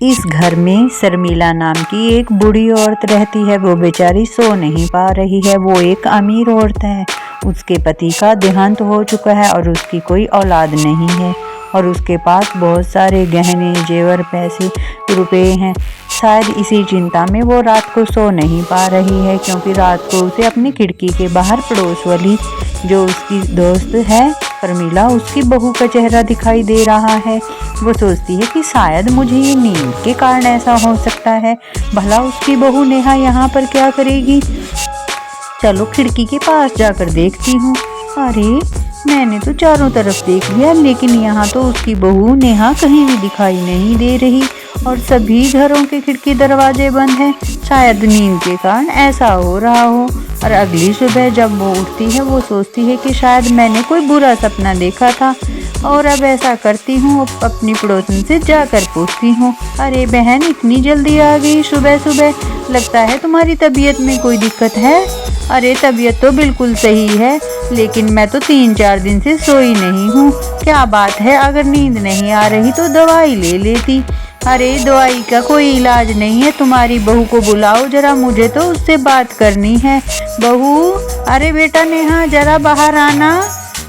इस घर में शर्मिला नाम की एक बूढ़ी औरत रहती है। वो बेचारी सो नहीं पा रही है। वो एक अमीर औरत है। उसके पति का देहांत हो चुका है और उसकी कोई औलाद नहीं है और उसके पास बहुत सारे गहने जेवर पैसे रुपए हैं। शायद इसी चिंता में वो रात को सो नहीं पा रही है, क्योंकि रात को उसे अपनी खिड़की के बाहर पड़ोस वाली जो उसकी दोस्त है शर्मिला, उसकी बहू का चेहरा दिखाई दे रहा है। वो सोचती है कि शायद मुझे ये नींद के कारण ऐसा हो सकता है। भला उसकी बहू नेहा यहाँ पर क्या करेगी? चलो खिड़की के पास जाकर देखती हूँ। अरे मैंने तो चारों तरफ देख लिया, लेकिन यहाँ तो उसकी बहू नेहा कहीं भी दिखाई नहीं दे रही और सभी घरों के खिड़की दरवाजे बंद हैं। शायद नींद के कारण ऐसा हो रहा हो। और अगली सुबह जब वो उठती है, वो सोचती है कि शायद मैंने कोई बुरा सपना देखा था और अब ऐसा करती हूँ, अपनी पड़ोसन से जाकर पूछती हूँ। अरे बहन, इतनी जल्दी आ गई सुबह सुबह, लगता है तुम्हारी तबीयत में कोई दिक्कत है। अरे तबीयत तो बिल्कुल सही है, लेकिन मैं तो 3-4 दिन से सोई नहीं हूँ। क्या बात है, अगर नींद नहीं आ रही तो दवाई ले लेती। अरे दवाई का कोई इलाज नहीं है, तुम्हारी बहू को बुलाओ जरा, मुझे तो उससे बात करनी है। बहू, अरे बेटा नेहा जरा बाहर आना,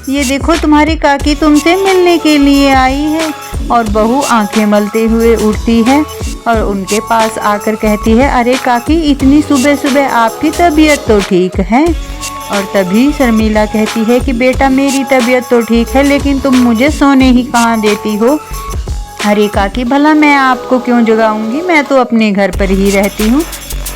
ये देखो तुम्हारी काकी तुमसे मिलने के लिए आई है। और बहू आंखें मलते हुए उठती है और उनके पास आकर कहती है, अरे काकी इतनी सुबह सुबह आपकी तबीयत तो ठीक है। और तभी शर्मिला कहती है कि बेटा मेरी तबीयत तो ठीक है, लेकिन तुम मुझे सोने ही कहाँ देती हो। अरे काकी भला मैं आपको क्यों जगाऊंगी, मैं तो अपने घर पर ही रहती हूँ।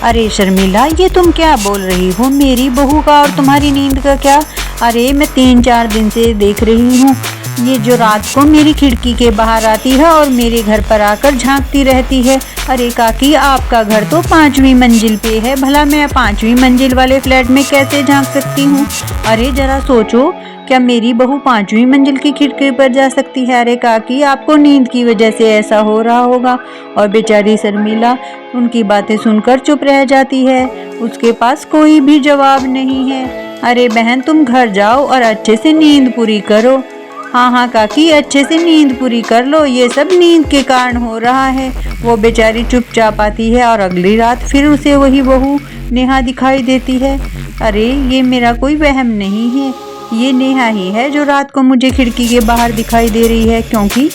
अरे शर्मिला, ये तुम क्या बोल रही हो? मेरी बहू का और तुम्हारी नींद का क्या? अरे मैं 3-4 दिन से देख रही हूँ, ये जो रात को मेरी खिड़की के बाहर आती है और मेरे घर पर आकर झांकती रहती है। अरे काकी, आपका घर तो 5वीं मंजिल पे है, भला मैं 5वीं मंजिल वाले फ्लैट में कैसे झांक सकती हूँ? अरे जरा सोचो, क्या मेरी बहू 5वीं मंजिल की खिड़की पर जा सकती है? अरे काकी, आपको नींद की वजह से ऐसा हो रहा होगा। और बेचारी शर्मिला उनकी बातें सुनकर चुप रह जाती है। उसके पास कोई भी जवाब नहीं है। अरे बहन, तुम घर जाओ और अच्छे से नींद पूरी करो। हाँ हाँ काकी, अच्छे से नींद पूरी कर लो, ये सब नींद के कारण हो रहा है। वो बेचारी चुपचाप आती है और अगली रात फिर उसे वही बहू नेहा दिखाई देती है। अरे ये मेरा कोई वहम नहीं है, ये नेहा ही है जो रात को मुझे खिड़की के बाहर दिखाई दे रही है, क्योंकि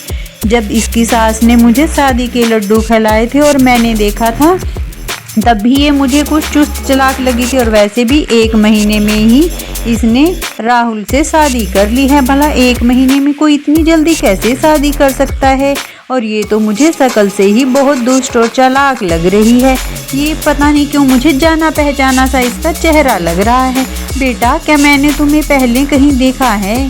जब इसकी सास ने मुझे शादी के लड्डू खिलाए थे और मैंने देखा था, तब भी ये मुझे कुछ चुस्त चालाक लगी थी। और वैसे भी 1 महीने में ही इसने राहुल से शादी कर ली है। भला 1 महीने में कोई इतनी जल्दी कैसे शादी कर सकता है? और ये तो मुझे शक्ल से ही बहुत दुष्ट और चालाक लग रही है। ये पता नहीं क्यों मुझे जाना पहचाना सा इसका चेहरा लग रहा है। बेटा, क्या मैंने तुम्हें पहले कहीं देखा है?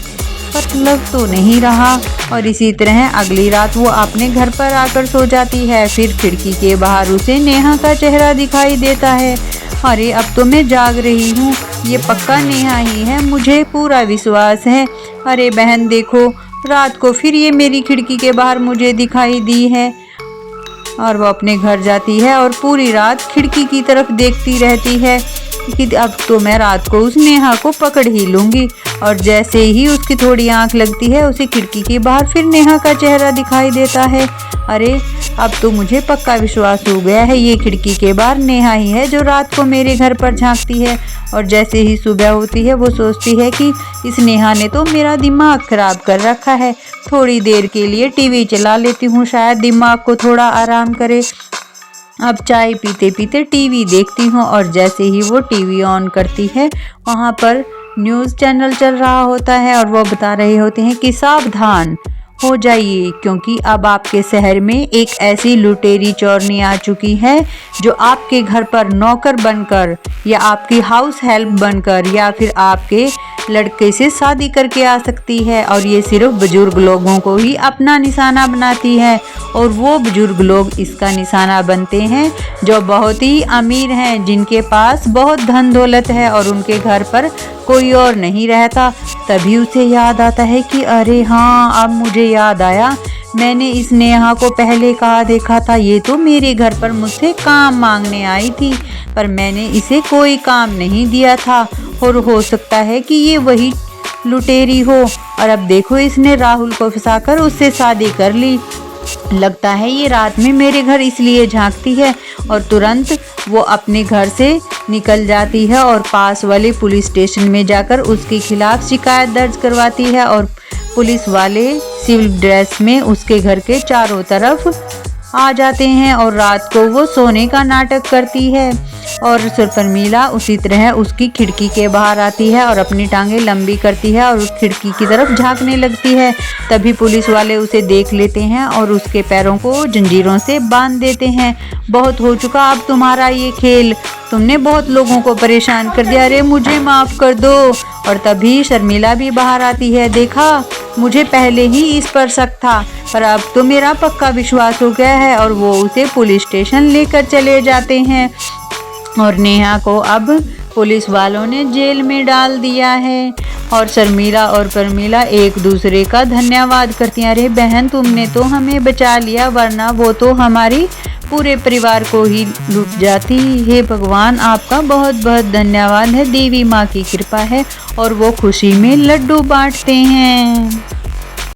पर लग तो नहीं रहा। और इसी तरह अगली रात वो अपने घर पर आकर सो जाती है। फिर खिड़की के बाहर उसे नेहा का चेहरा दिखाई देता है। अरे अब तो मैं जाग रही हूँ, ये पक्का नेहा ही है, मुझे पूरा विश्वास है। अरे बहन देखो, रात को फिर ये मेरी खिड़की के बाहर मुझे दिखाई दी है। और वो अपने घर जाती है और पूरी रात खिड़की की तरफ देखती रहती है कि अब तो मैं रात को उस नेहा को पकड़ ही लूँगी। और जैसे ही उसकी थोड़ी आंख लगती है, उसे खिड़की के बाहर फिर नेहा का चेहरा दिखाई देता है। अरे अब तो मुझे पक्का विश्वास हो गया है, ये खिड़की के बाहर नेहा ही है जो रात को मेरे घर पर झांकती है। और जैसे ही सुबह होती है, वो सोचती है कि इस नेहा ने तो मेरा दिमाग खराब कर रखा है। थोड़ी देर के लिए टीवी चला लेती हूँ, शायद दिमाग को थोड़ा आराम करे। अब चाय पीते पीते टीवी देखती हूँ और जैसे ही वो टीवी ऑन करती है, वहाँ पर न्यूज़ चैनल चल रहा होता है और वो बता रहे होते हैं कि सावधान हो जाइए, क्योंकि अब आपके शहर में एक ऐसी लुटेरी चोरनी आ चुकी है जो आपके घर पर नौकर बनकर या आपकी हाउस हेल्प बनकर या फिर आपके लड़के से शादी करके आ सकती है। और ये सिर्फ बुजुर्ग लोगों को ही अपना निशाना बनाती है और वो बुजुर्ग लोग इसका निशाना बनते हैं जो बहुत ही अमीर हैं, जिनके पास बहुत धन दौलत है और उनके घर पर कोई और नहीं रहता। तभी उसे याद आता है कि अरे हाँ, अब मुझे याद आया, मैंने इस नेहा को पहले कहा देखा था, ये तो मेरे घर पर मुझसे काम मांगने आई थी, पर मैंने इसे कोई काम नहीं दिया था। और हो सकता है कि ये वही लुटेरी हो। और अब देखो, इसने राहुल को फंसाकर उससे शादी कर ली। लगता है ये रात में मेरे घर इसलिए झांकती है। और तुरंत वो अपने घर से निकल जाती है और पास वाले पुलिस स्टेशन में जाकर उसके खिलाफ शिकायत दर्ज करवाती है। और पुलिस वाले सिविल ड्रेस में उसके घर के चारों तरफ आ जाते हैं और रात को वो सोने का नाटक करती है। और शर्मिला उसी तरह उसकी खिड़की के बाहर आती है और अपनी टांगें लंबी करती है और उस खिड़की की तरफ झांकने लगती है। तभी पुलिस वाले उसे देख लेते हैं और उसके पैरों को जंजीरों से बांध देते हैं। बहुत हो चुका अब तुम्हारा ये खेल, तुमने बहुत लोगों को परेशान कर दिया, अरे मुझे माफ़ कर दो। और तभी शर्मिला भी बाहर आती है। देखा, मुझे पहले ही इस पर शक था, पर अब तो मेरा पक्का विश्वास हो गया है। और वो उसे पुलिस स्टेशन लेकर चले जाते हैं और नेहा को अब पुलिस वालों ने जेल में डाल दिया है। और शर्मिला और परमिला एक दूसरे का धन्यवाद करती हैं, अरे बहन तुमने तो हमें बचा लिया, वरना वो तो हमारी पूरे परिवार को ही लूट जाती। हे भगवान, आपका बहुत बहुत धन्यवाद है, देवी माँ की कृपा है। और वो खुशी में लड्डू बांटते हैं।